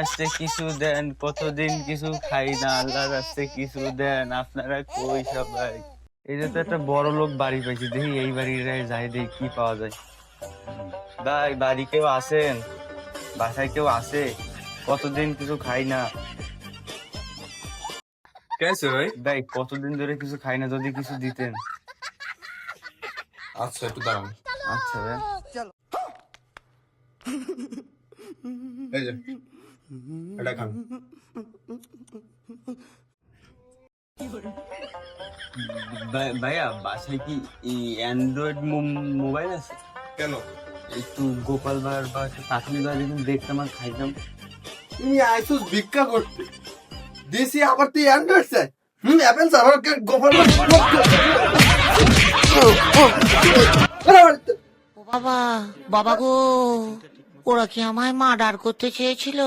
রাস্তে কিছু দেন, কতদিন কিছু খাই না, আল্লাহ রাস্তে কিছু দেন, আপনারা কই সবাই? এই যে তো একটা বড় লোক বাড়ি পাইছি, দেখি এই বাড়ির যাই দেখি কি পাওয়া যায়। ভাই বাড়ি কেউ আছেন? বাসায় কেউ আছে? কতদিন কিছু খাই না कैसे भाई? ভাই, কতদিন ধরে কিছু খাই না, যদি কিছু দিতেন। আচ্ছা একটু দাঁড়ান। আচ্ছা ভাই। এই যে এটা খান। ভাইয়া বাসায় কি অ্যান্ড্রয়েড মোবাইল আছে? কেন? একটু গোপাল ভাঁড় বা একটু কাকলি ভাঁড় যদি দেখতাম আর খাইতাম। তুমি আইসুস ভিক্ষা করতে দেশি আবার তুই অ্যান্ড্রয়েড চাই অ্যাপেল সার্ভার গোপাল ও বাবা, বাবা গো, ওরা কি আমায় মার্ডার করতে চেয়েছিল?